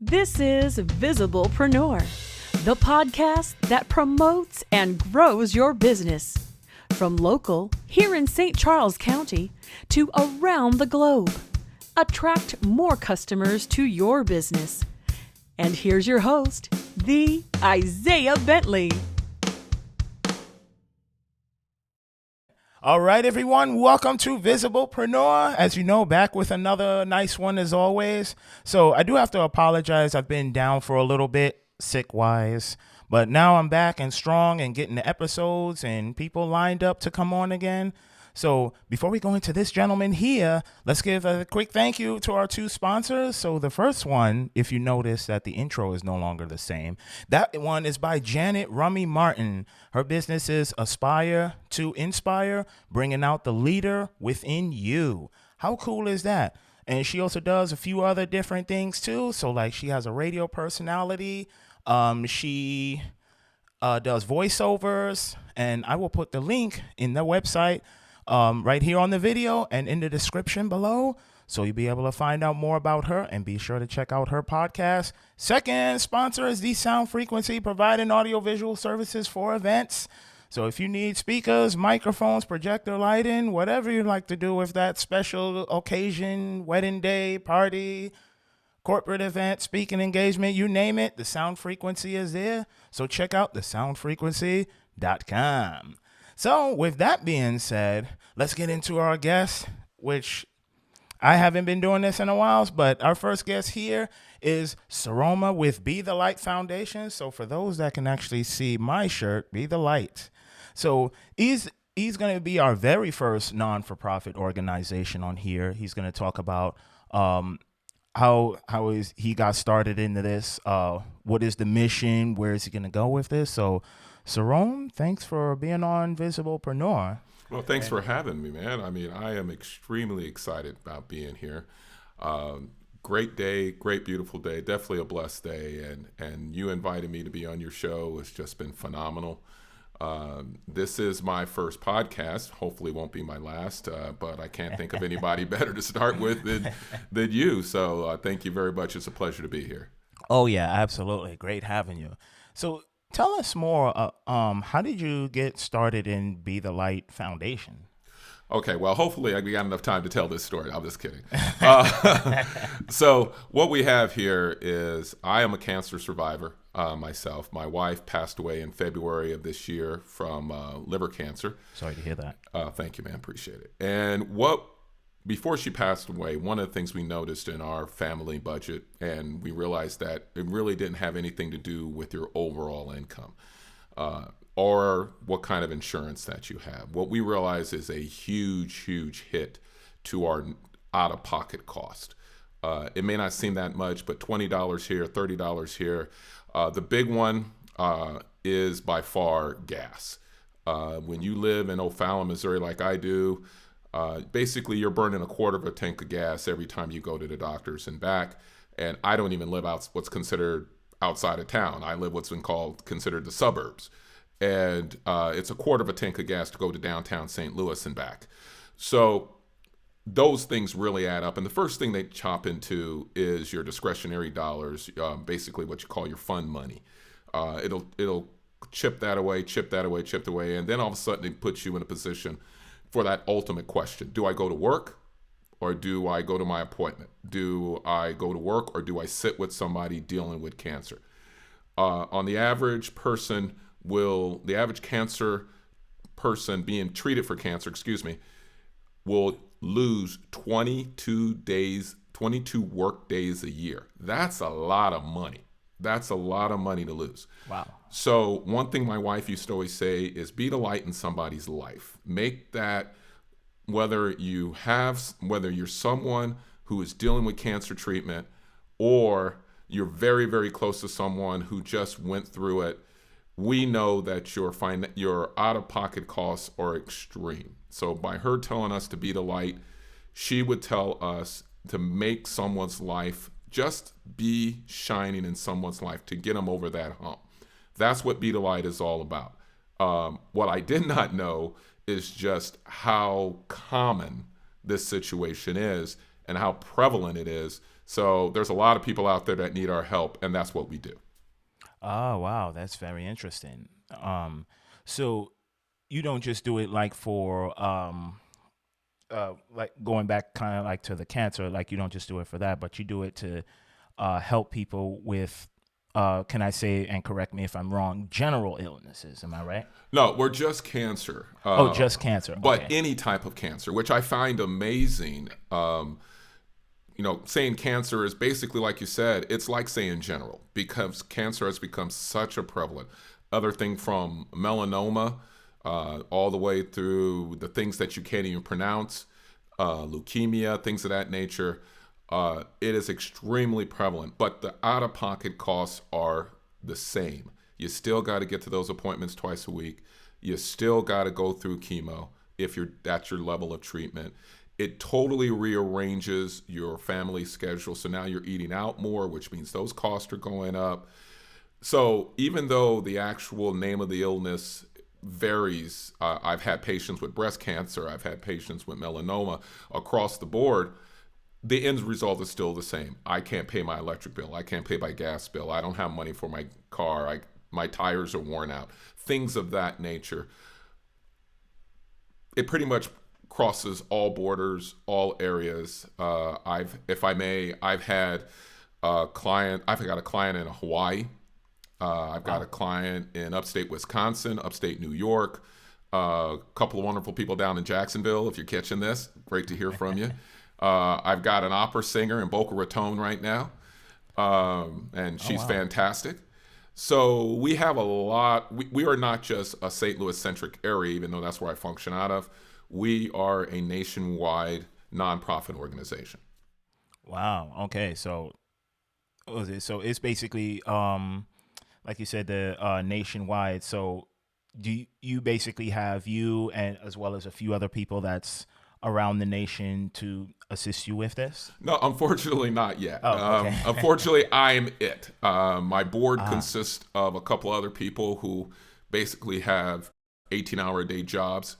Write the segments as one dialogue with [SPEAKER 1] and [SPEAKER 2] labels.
[SPEAKER 1] This is Visiblepreneur, the podcast that promotes and grows your business. From local, here in St. Charles County, to around the globe. Attract more customers to your business. And here's your host, the Isaiah Bentley.
[SPEAKER 2] All right, everyone, welcome to Visiblepreneur. As you know, back with another nice one as always. So I do have to apologize. I've been down for a little bit, sick-wise. But now I'm back and strong and getting the episodes and people lined up to come on again. So before we go into this gentleman here, let's give a quick thank you to our two sponsors. So the first one, if you notice that the intro is no longer the same, that one is by Janet Rummy Martin. Her business is Aspire to Inspire, bringing out the leader within you. How cool is that? And she also does a few other different things too. So like she has a radio personality. She does voiceovers, and I will put the link in the website right here on the video and in the description below, so you'll be able to find out more about her and be sure to check out her podcast. Second sponsor is The Sound Frequency, providing audiovisual services for events. So if you need speakers, microphones, projector lighting, whatever you'd like to do with that special occasion, wedding day, party, corporate event, speaking engagement, you name it, The Sound Frequency is there. So check out thesoundfrequency.com. So with that being said, let's get into our guest, which I haven't been doing this in a while, but our first guest here is Saroma with Be the Light Foundation. So for those that can actually see my shirt, Be the Light. So he's going to be our very first non-for-profit organization on here. He's going to talk about how he got started into this, what is the mission, where is he going to go with this. So Sarome, thanks for being on Visiblepreneur.
[SPEAKER 3] Well, thanks for having me, man. I mean, I am extremely excited about being here. Great day, great, beautiful day, definitely a blessed day. And you invited me to be on your show. It's just been phenomenal. This is my first podcast. Hopefully won't be my last, but I can't think of anybody better to start with than you. So thank you very much. It's a pleasure to be here.
[SPEAKER 2] Oh, yeah, absolutely. Great having you. So tell us more. How did you get started in Be the Light Foundation?
[SPEAKER 3] Okay, well, hopefully we got enough time to tell this story. I'm just kidding. So what we have here is I am a cancer survivor myself. My wife passed away in February of this year from liver cancer.
[SPEAKER 2] Sorry to hear that.
[SPEAKER 3] Thank you, man. Appreciate it. And before she passed away, one of the things we noticed in our family budget, and we realized that it really didn't have anything to do with your overall income or what kind of insurance that you have. What we realized is a huge, huge hit to our out-of-pocket cost. It may not seem that much, but $20 here, $30 here. The big one is by far gas. When you live in O'Fallon, Missouri, like I do, basically you're burning a quarter of a tank of gas every time you go to the doctors and back. And I don't even live what's considered outside of town. I live what's been considered the suburbs. And it's a quarter of a tank of gas to go to downtown St. Louis and back. So those things really add up. And the first thing they chop into is your discretionary dollars, basically what you call your fund money. It'll chip that away. And then all of a sudden it puts you in a position for that ultimate question. Do I go to work or do I go to my appointment? Do I go to work or do I sit with somebody dealing with cancer? On the average person the average cancer person being treated for cancer, will lose 22 work days a year. That's a lot of money. That's a lot of money to lose.
[SPEAKER 2] Wow.
[SPEAKER 3] So one thing my wife used to always say is be the light in somebody's life. Make that, whether you're someone who is dealing with cancer treatment or you're very, very close to someone who just went through it, we know that your out-of-pocket costs are extreme. So by her telling us to be the light, she would tell us to make someone's life, just be shining in someone's life to get them over that hump. That's what Be the Light is all about. What I did not know is just how common this situation is and how prevalent it is. So there's a lot of people out there that need our help, and that's what we do.
[SPEAKER 2] Oh, wow. That's very interesting. So you don't just do it like for, like going back kind of like to the cancer, like you don't just do it for that, but you do it to help people with, can I say, and correct me if I'm wrong, general illnesses. Am I right?
[SPEAKER 3] No, we're just cancer.
[SPEAKER 2] Oh, just cancer.
[SPEAKER 3] But
[SPEAKER 2] Okay.
[SPEAKER 3] any type of cancer, which I find amazing. Saying cancer is basically, like you said, it's like saying general, because cancer has become such a prevalent. Other thing from melanoma, all the way through the things that you can't even pronounce, leukemia, things of that nature. It is extremely prevalent, but the out-of-pocket costs are the same. You still got to get to those appointments twice a week. You still got to go through chemo if that's your level of treatment. It totally rearranges your family schedule. So now you're eating out more, which means those costs are going up. So even though the actual name of the illness varies, I've had patients with breast cancer, I've had patients with melanoma across the board. The end result is still the same. I can't pay my electric bill. I can't pay my gas bill. I don't have money for my car. My tires are worn out. Things of that nature. It pretty much crosses all borders, all areas. If I may, I've had a client. I've got a client in Hawaii. I've got a client in upstate Wisconsin, upstate New York. A couple of wonderful people down in Jacksonville. If you're catching this, great to hear from you. I've got an opera singer in Boca Raton right now, and she's fantastic. So we have a lot. We are not just a St. Louis-centric area, even though that's where I function out of. We are a nationwide nonprofit organization.
[SPEAKER 2] Wow. Okay. So, so it's basically, like you said, the nationwide. So do you basically have you and as well as a few other people that's around the nation to assist you with this?
[SPEAKER 3] No, unfortunately not yet.
[SPEAKER 2] Oh, okay.
[SPEAKER 3] Unfortunately, I'm it. My board consists of a couple other people who basically have 18-hour-a-day jobs.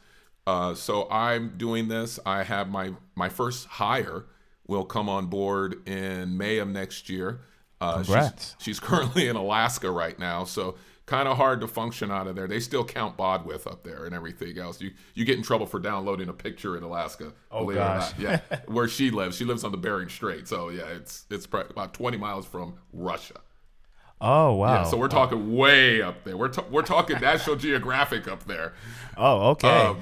[SPEAKER 3] So I'm doing this. I have my first hire will come on board in May of next year.
[SPEAKER 2] Congrats.
[SPEAKER 3] She's currently in Alaska right now, so kind of hard to function out of there. They still count Bodwith up there and everything else. You get in trouble for downloading a picture in Alaska.
[SPEAKER 2] Oh,
[SPEAKER 3] believe it or
[SPEAKER 2] gosh.
[SPEAKER 3] not. Yeah, where she lives. She lives on the Bering Strait, so yeah, it's about 20 miles from Russia.
[SPEAKER 2] Oh, wow.
[SPEAKER 3] Yeah, so we're talking way up there. We're talking National Geographic up there.
[SPEAKER 2] Oh, okay.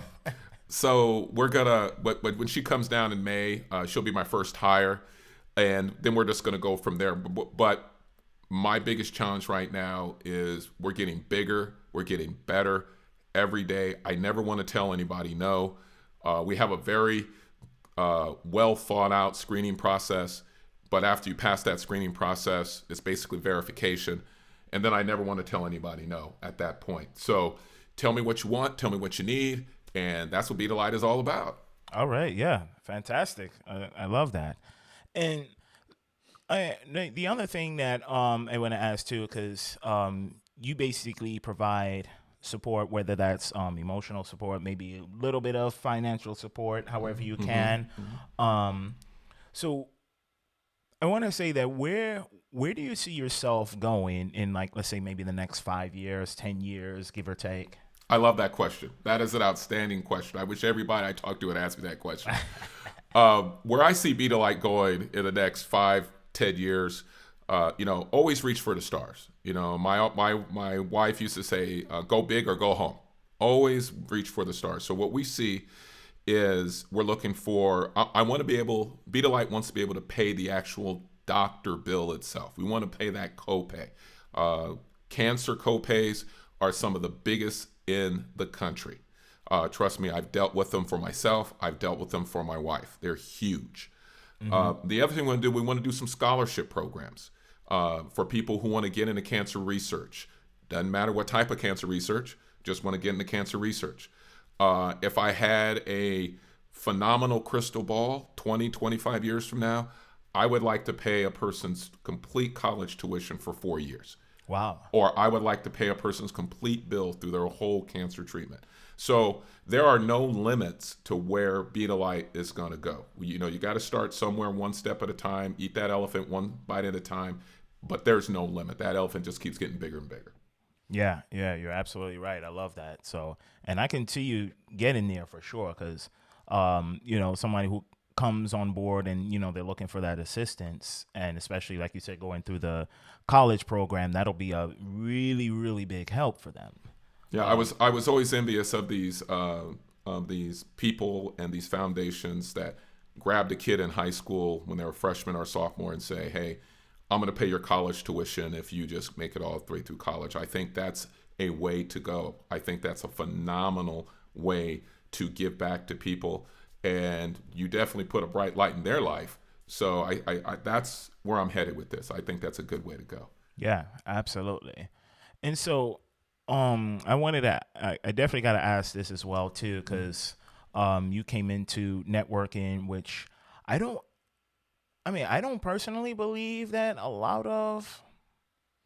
[SPEAKER 3] So we're gonna, but when she comes down in May, she'll be my first hire, and then we're just gonna go from there. But my biggest challenge right now is we're getting bigger, we're getting better every day. I never want to tell anybody no. We have a very well thought out screening process, but after you pass that screening process, it's basically verification, and then I never want to tell anybody no at that point. So tell me what you want, tell me what you need. And that's what Be the Light is all about.
[SPEAKER 2] All right. Yeah. Fantastic. I love that. And the other thing that I want to ask too, because you basically provide support, whether that's emotional support, maybe a little bit of financial support, however you can. So I want to say that where do you see yourself going in, like, let's say maybe the next 5 years, 10 years, give or take?
[SPEAKER 3] I love that question. That is an outstanding question. I wish everybody I talk to would ask me that question. Where I see Be the Light going in the next 5, 10 years, always reach for the stars. My wife used to say, go big or go home. Always reach for the stars. So what we see is we're looking for, I want to be able, Be the Light wants to be able to pay the actual doctor bill itself. We want to pay that copay. Cancer copays are some of the biggest in the country. Trust me, I've dealt with them for myself. I've dealt with them for my wife. They're huge. The other thing we want to do some scholarship programs for people who want to get into cancer research. Doesn't matter what type of cancer research, just want to get into cancer research. If I had a phenomenal crystal ball 20, 25 years from now, I would like to pay a person's complete college tuition for 4 years.
[SPEAKER 2] Wow.
[SPEAKER 3] Or I would like to pay a person's complete bill through their whole cancer treatment. So there are no limits to where Betalite is going to go. You know, you got to start somewhere, one step at a time, eat that elephant one bite at a time, but there's no limit. That elephant just keeps getting bigger and bigger.
[SPEAKER 2] Yeah, you're absolutely right. I love that. So, and I can see you getting there for sure because, somebody who comes on board and, they're looking for that assistance, and especially, like you said, going through the college program, that'll be a really, really big help for them.
[SPEAKER 3] Yeah, I was always envious of these people and these foundations that grabbed a kid in high school when they were freshman or sophomore and say, "Hey, I'm going to pay your college tuition if you just make it all the way through college." I think that's a way to go. I think that's a phenomenal way to give back to people, and you definitely put a bright light in their life. So I that's where I'm headed with this. I think that's a good way to go.
[SPEAKER 2] Yeah, absolutely. And so, I definitely got to ask this as well too, because you came into networking, which I don't personally believe that a lot of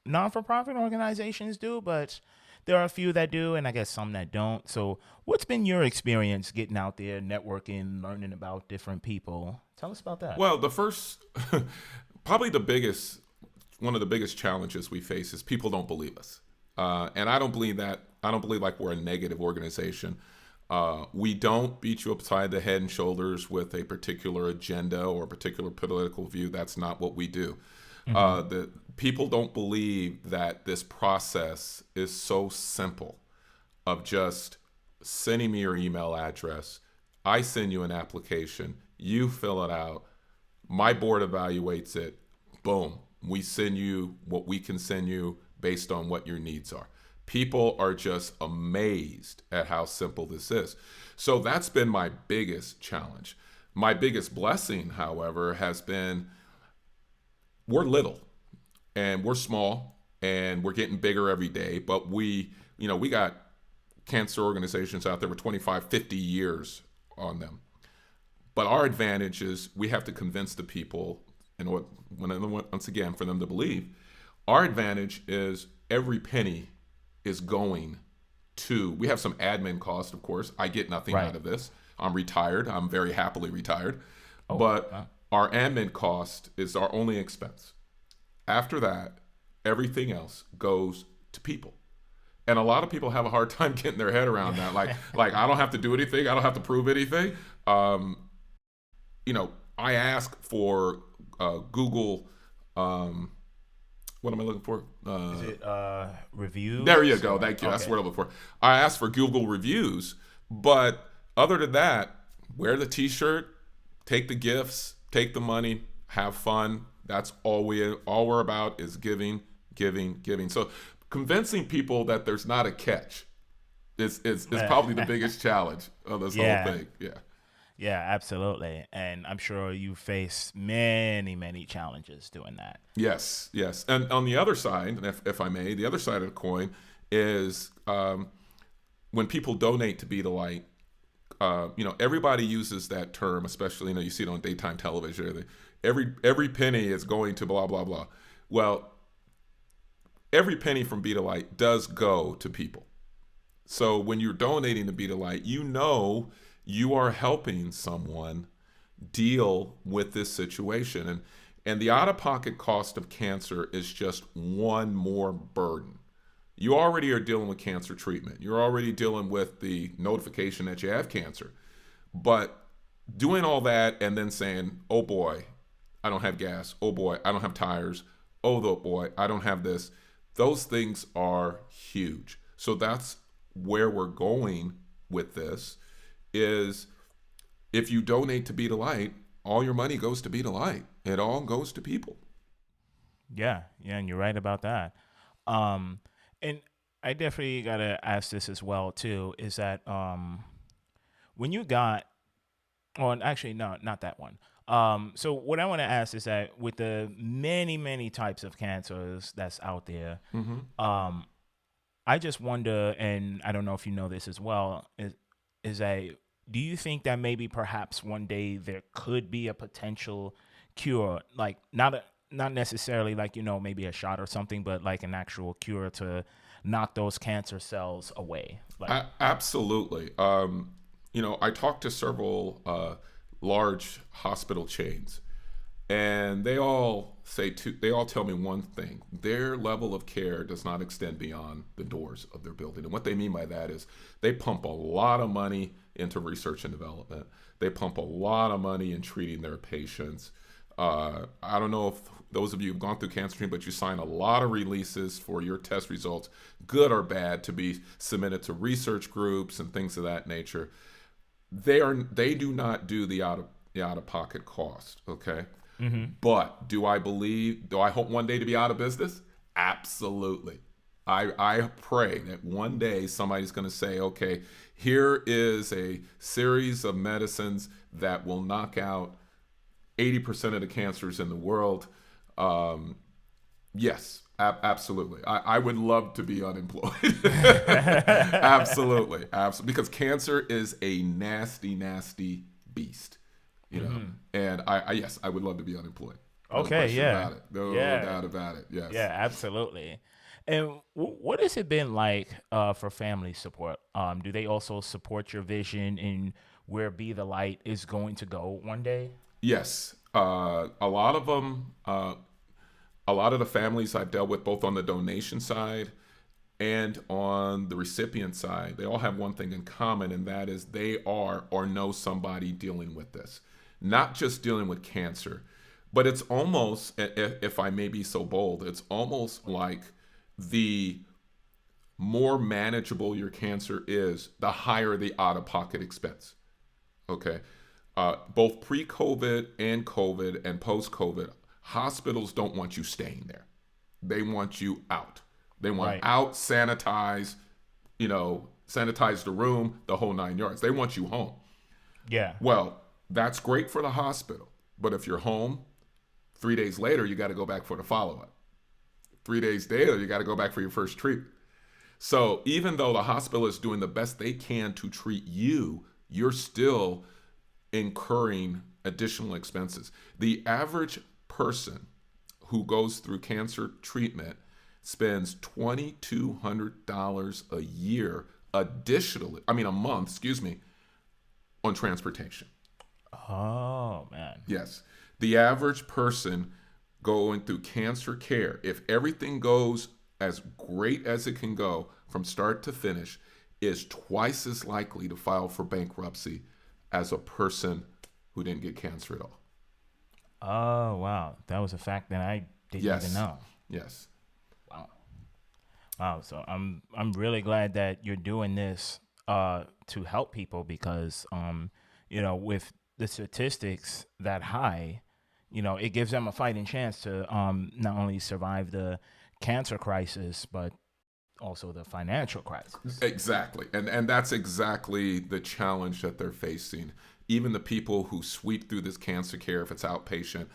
[SPEAKER 2] non-for-profit organizations do, but there are a few that do, and I guess some that don't. So what's been your experience getting out there, networking, learning about different people? Tell us about that.
[SPEAKER 3] Well, the first, probably one of the biggest challenges we face is people don't believe us. And I don't believe that. I don't believe like we're a negative organization. We don't beat you upside the head and shoulders with a particular agenda or a particular political view. That's not what we do. The people don't believe that this process is so simple of just sending me your email address. I send you an application. You fill it out. My board evaluates it. Boom. We send you what we can send you based on what your needs are. People are just amazed at how simple this is. So that's been my biggest challenge. My biggest blessing, however, has been we're little and we're small and we're getting bigger every day, but we got cancer organizations out there with 25, 50 years on them. But our advantage is we have to convince the people, and once again, for them to believe, our advantage is every penny is going to, we have some admin cost, of course. I get nothing out of this. I'm retired. I'm very happily retired. But our admin cost is our only expense. After that, everything else goes to people. And a lot of people have a hard time getting their head around that. Like I don't have to do anything. I don't have to prove anything. I ask for Google, what am I looking for?
[SPEAKER 2] Is it reviews?
[SPEAKER 3] There you go. Thank you. Okay. That's what I'm looking for. I asked for Google reviews, but other than that, wear the T-shirt, take the gifts, take the money, have fun. That's all we're about is giving. So convincing people that there's not a catch is probably the biggest challenge of this whole thing. Yeah.
[SPEAKER 2] Yeah, absolutely. And I'm sure you face many, many challenges doing that.
[SPEAKER 3] Yes. And on the other side, if I may, the other side of the coin is when people donate to Be the Light, everybody uses that term, especially, you see it on daytime television. Every penny is going to blah, blah, blah. Well, every penny from Be the Light does go to people. So when you're donating to Be the Light, you are helping someone deal with this situation. And the out-of-pocket cost of cancer is just one more burden. You already are dealing with cancer treatment. You're already dealing with the notification that you have cancer. But doing all that and then saying, oh boy, I don't have gas. Oh boy, I don't have tires. Oh boy, I don't have this. Those things are huge. So that's where we're going with this. Is if you donate to Be the Light, all your money goes to Be the Light. It all goes to people.
[SPEAKER 2] Yeah, and you're right about that. And I definitely gotta ask this as well too. Is that when you got, actually no, not that one. So what I want to ask is that with the many, many types of cancers that's out there, I just wonder, and I don't know if you know this as well, is that do you think that maybe perhaps one day there could be a potential cure, like not not necessarily like, maybe a shot or something, but like an actual cure to knock those cancer cells away. Like,
[SPEAKER 3] Absolutely. I talked to several large hospital chains, and they all tell me one thing: their level of care does not extend beyond the doors of their building. And what they mean by that is they pump a lot of money into research and development. They pump a lot of money in treating their patients. I don't know if those of you who've gone through cancer treatment, but you sign a lot of releases for your test results, good or bad, to be submitted to research groups and things of that nature. They do not do the out of pocket cost. Okay. But do I hope one day to be out of business? Absolutely. I pray that one day somebody's going to say, okay, here is a series of medicines that will knock out 80% of the cancers in the world. Yes, absolutely. I would love to be unemployed. Absolutely. Because cancer is a nasty, nasty beast. And I would love to be unemployed. No question about it. No doubt about it. Yes.
[SPEAKER 2] Yeah, absolutely. And what has it been like for family support? Do they also support your vision in where Be the Light is going to go one day?
[SPEAKER 3] Yes. A lot of them, a lot of the families I've dealt with, both on the donation side and on the recipient side, they all have one thing in common, and that is they are or know somebody dealing with this. Not just dealing with cancer, but it's almost, if I may be so bold, it's almost like the more manageable your cancer is, the higher the out-of-pocket expense. Okay. Both pre-COVID and COVID and post-COVID, hospitals don't want you staying there. They want you out. They want out, sanitize the room, the whole 9 yards. They want you home.
[SPEAKER 2] Yeah.
[SPEAKER 3] Well, that's great for the hospital. But if you're home, 3 days later, you got to go back for the follow-up. 3 days later, you got to go back for your first treatment. So even though the hospital is doing the best they can to treat you, you're still incurring additional expenses. The average person who goes through cancer treatment spends $2,200 a year additionally, a month, on transportation.
[SPEAKER 2] Oh, man.
[SPEAKER 3] Yes. The average person going through cancer care, if everything goes as great as it can go from start to finish, is twice as likely to file for bankruptcy as a person who didn't get cancer at all.
[SPEAKER 2] Oh, wow. That was a fact that I didn't even know.
[SPEAKER 3] Yes.
[SPEAKER 2] Wow. So I'm really glad that you're doing this to help people because with the statistics that high, it gives them a fighting chance to not only survive the cancer crisis but also the financial crisis.
[SPEAKER 3] Exactly. And that's exactly the challenge that they're facing. Even the people who sweep through this cancer care, if it's outpatient,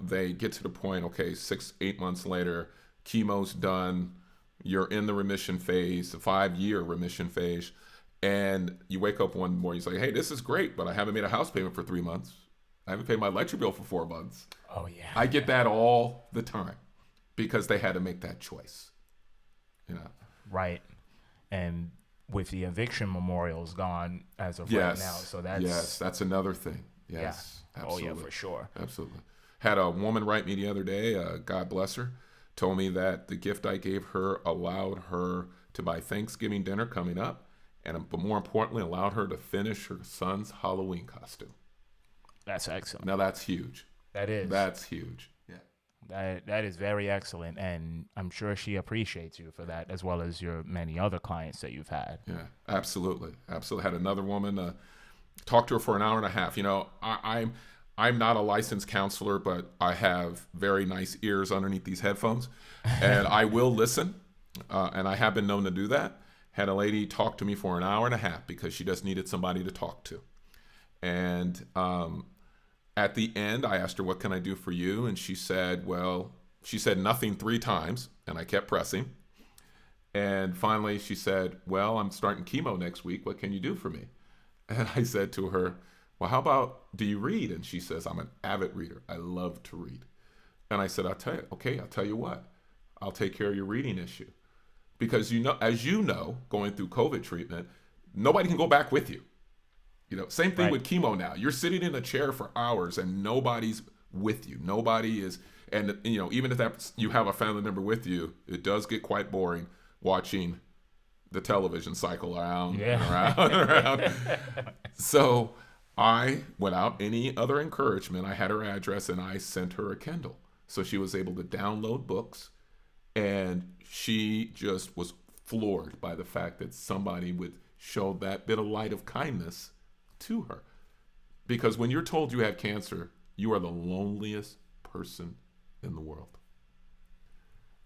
[SPEAKER 3] they get to the point, okay, 6-8 months later, chemo's done, you're in the remission phase, the 5-year remission phase, and you wake up one morning, you say, hey, this is great, but I haven't made a house payment for 3 months. I haven't paid my electric bill for 4 months.
[SPEAKER 2] Oh, yeah.
[SPEAKER 3] I get that all the time because they had to make that choice.
[SPEAKER 2] Right. And with the eviction memorials gone as of right now. So
[SPEAKER 3] that's another thing. Yes.
[SPEAKER 2] Yeah.
[SPEAKER 3] Absolutely.
[SPEAKER 2] Oh, yeah, for sure.
[SPEAKER 3] Absolutely. Had a woman write me the other day, God bless her, told me that the gift I gave her allowed her to buy Thanksgiving dinner coming up, but more importantly, allowed her to finish her son's Halloween costume.
[SPEAKER 2] That's excellent.
[SPEAKER 3] Now that's huge.
[SPEAKER 2] That is.
[SPEAKER 3] That's huge. Yeah.
[SPEAKER 2] That is very excellent, and I'm sure she appreciates you for that, as well as your many other clients that you've had.
[SPEAKER 3] Yeah, absolutely. Had another woman talk to her for an hour and a half. I'm not a licensed counselor, but I have very nice ears underneath these headphones, and I will listen, and I have been known to do that. Had a lady talk to me for an hour and a half because she just needed somebody to talk to, and at the end, I asked her, what can I do for you? And she said nothing 3 times, and I kept pressing. And finally, she said, well, I'm starting chemo next week. What can you do for me? And I said to her, well, how about, do you read? And she says, I'm an avid reader. I love to read. And I said, I'll tell you what, I'll take care of your reading issue. Because, as you know, going through COVID treatment, nobody can go back with you. Same thing with chemo now. You're sitting in a chair for hours and nobody's with you. Nobody is. And, even if you have a family member with you, it does get quite boring watching the television cycle around and around and around. So I, without any other encouragement, I had her address and I sent her a Kindle. So she was able to download books, and she just was floored by the fact that somebody would show that bit of light of kindness to her. Because when you're told you have cancer, you are the loneliest person in the world.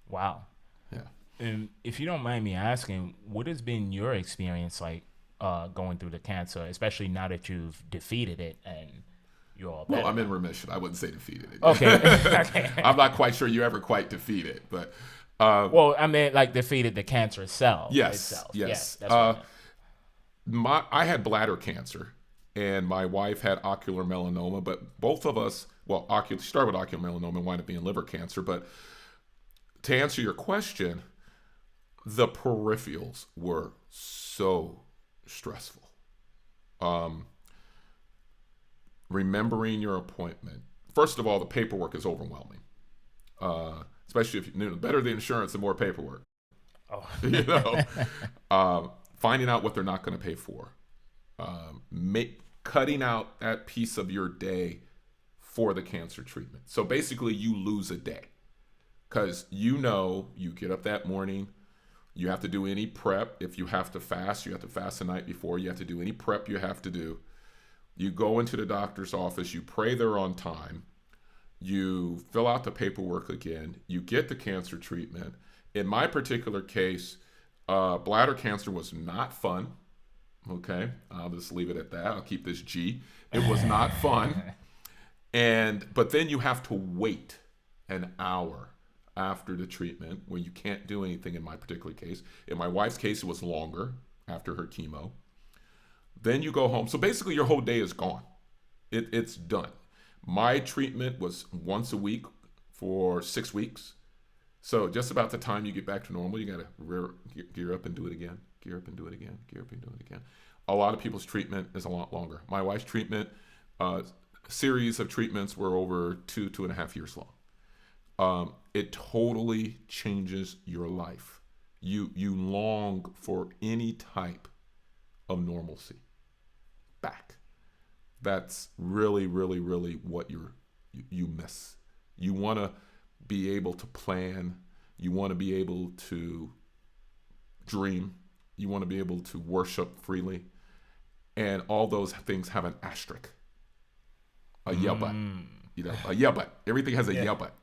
[SPEAKER 2] Wow.
[SPEAKER 3] Yeah.
[SPEAKER 2] And if you don't mind me asking, what has been your experience like going through the cancer, especially now that you've defeated it and you're all better?
[SPEAKER 3] Well, I'm in remission. I wouldn't say defeated it.
[SPEAKER 2] Okay.
[SPEAKER 3] I'm not quite sure you ever quite defeat it, but
[SPEAKER 2] well, I mean, like defeated the cancer itself.
[SPEAKER 3] Yes.
[SPEAKER 2] Yeah, that's what
[SPEAKER 3] I had bladder cancer, and my wife had ocular melanoma, but both of us, started with ocular melanoma and wound up being liver cancer. But to answer your question, the peripherals were so stressful. Remembering your appointment. First of all, the paperwork is overwhelming. Especially if the better the insurance, the more paperwork. Finding out what they're not going to pay for. Cutting out that piece of your day for the cancer treatment. So basically you lose a day because you get up that morning, you have to do any prep. If you have to fast, you have to fast the night before. You have to do any prep you have to do. You go into the doctor's office, you pray they're on time, you fill out the paperwork again, you get the cancer treatment. In my particular case, bladder cancer was not fun. Okay, I'll just leave it at that. I'll keep this G. It was not fun. But then you have to wait an hour after the treatment where you can't do anything in my particular case. In my wife's case, it was longer after her chemo. Then you go home. So basically your whole day is gone. It's done. My treatment was once a week for 6 weeks. So just about the time you get back to normal, you got to gear up and do it again. Gear up and do it again. Gear up and do it again. A lot of people's treatment is a lot longer. My wife's treatment, series of treatments were over 2.5 years long. It totally changes your life. You long for any type of normalcy back. That's really, really, really what you miss. You want to be able to plan. You want to be able to dream. You want to be able to worship freely. And all those things have an asterisk. A yeah, but. A yeah, but. Everything has a yeah, but.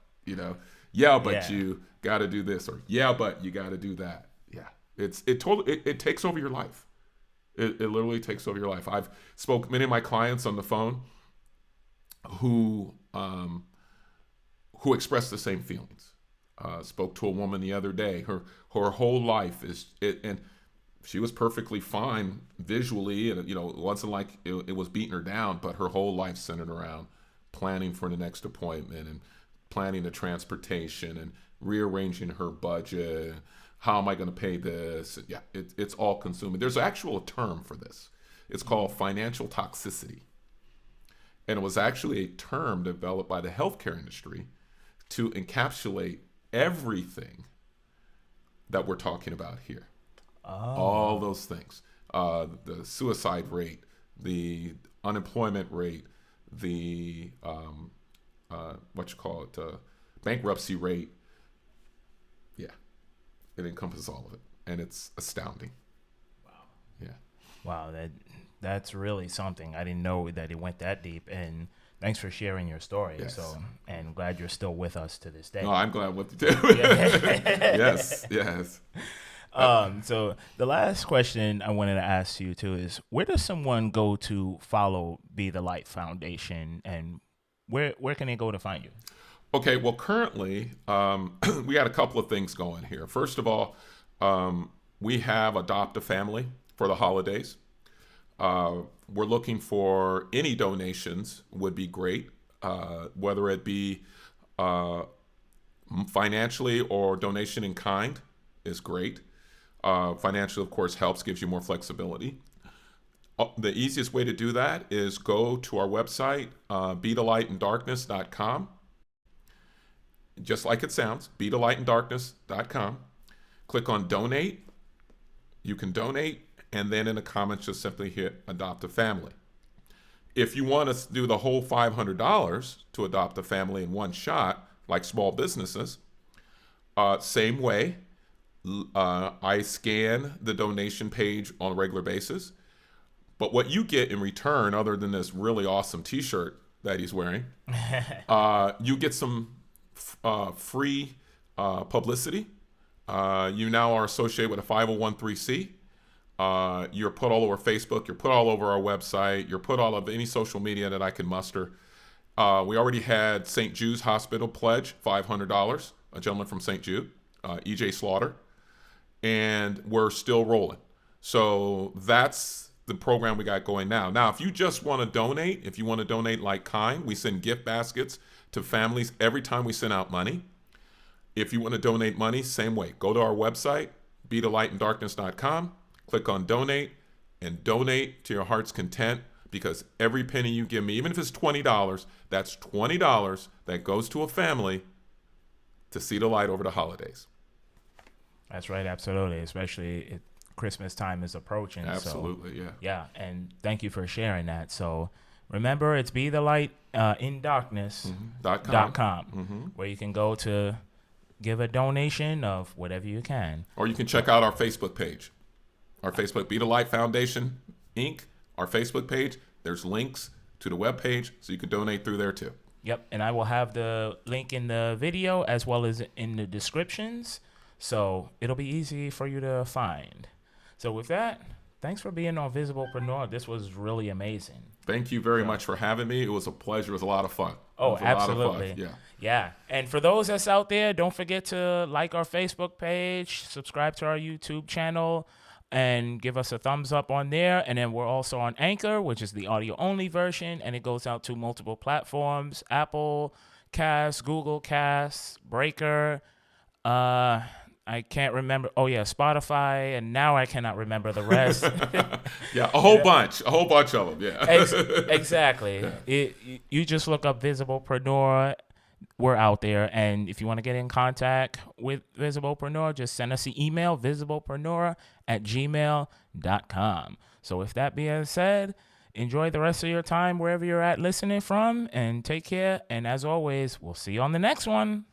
[SPEAKER 3] Yeah, but you got to do this, or yeah, but you got to do that. Yeah. It takes over your life. It literally takes over your life. I've spoke many of my clients on the phone who express the same feelings. Spoke to a woman the other day. Her whole life and she was perfectly fine visually, and it wasn't like it was beating her down, but her whole life centered around planning for the next appointment and planning the transportation and rearranging her budget. How am I going to pay this? Yeah, it's all consuming. There's an actual term for this. It's called financial toxicity. And it was actually a term developed by the healthcare industry to encapsulate everything that we're talking about here. Oh. All those things. The suicide rate, the unemployment rate, the bankruptcy rate. Yeah. It encompasses all of it, and it's astounding.
[SPEAKER 2] Wow.
[SPEAKER 3] Yeah.
[SPEAKER 2] Wow, that's really something. I didn't know that it went that deep, and thanks for sharing your story.
[SPEAKER 3] Yes.
[SPEAKER 2] And glad you're still with us to this day.
[SPEAKER 3] No, I'm glad with you too. Yes.
[SPEAKER 2] So the last question I wanted to ask you too is, where does someone go to follow Be the Light Foundation, and where can they go to find you?
[SPEAKER 3] Okay, well, currently, we got a couple of things going here. First of all, we have Adopt a Family for the holidays. We're looking for any donations would be great, whether it be Financially or donation in kind is great. Financial, of course, helps, gives you more flexibility. The easiest way to do that is go to our website, bethelightIndarkness.com. Just like it sounds, bethelightIndarkness.com. Click on donate. You can donate, and then in the comments, just simply hit adopt a family. If you want to do the whole $500 to adopt a family in one shot, like small businesses, same way. I scan the donation page on a regular basis. But what you get in return, other than this really awesome t-shirt that he's wearing, you get some free publicity. You now are associated with a 501(c)(3). You're put all over Facebook. You're put all over our website. You're put all over any social media that I can muster. We already had St. Jude's Hospital pledge $500, a gentleman from St. Jude, E.J. Slaughter, and we're still rolling. So that's the program we got going now. Now, if you just want to donate, if you want to donate like kind, we send gift baskets to families every time we send out money. If you want to donate money, same way. Go to our website, bethelightIndarkness.com, click on donate, and donate to your heart's content, because every penny you give me, even if it's $20, that's $20 that goes to a family to see the light over the holidays.
[SPEAKER 2] That's right, absolutely, especially Christmas time is approaching.
[SPEAKER 3] Absolutely,
[SPEAKER 2] so, yeah, and thank you for sharing that. So remember, it's bethelightIndarkness.com, where you can go to give a donation of whatever you can.
[SPEAKER 3] Or you can check out our Facebook page. Our Facebook, Be the Light Foundation, Inc., our Facebook page. There's links to the webpage, so you can donate through there too.
[SPEAKER 2] Yep, and I will have the link in the video as well as in the descriptions, so it'll be easy for you to find. So with that, thanks for being on Visiblepreneur. This was really amazing.
[SPEAKER 3] Thank you very much for having me. It was a pleasure. It was a lot of fun.
[SPEAKER 2] Oh, absolutely. Yeah. And for those that's out there, don't forget to like our Facebook page, subscribe to our YouTube channel, and give us a thumbs up on there. And then we're also on Anchor, which is the audio-only version, and it goes out to multiple platforms: Apple Cast, Google Cast, Breaker, I can't remember. Oh, yeah, Spotify, and now I cannot remember the rest.
[SPEAKER 3] Yeah, a whole bunch of them, yeah.
[SPEAKER 2] Exactly. Yeah. You just look up Visiblepreneur. We're out there, and if you want to get in contact with Visiblepreneur, just send us an email, visiblepreneur@gmail.com. So with that being said, enjoy the rest of your time wherever you're at listening from, and take care. And as always, we'll see you on the next one.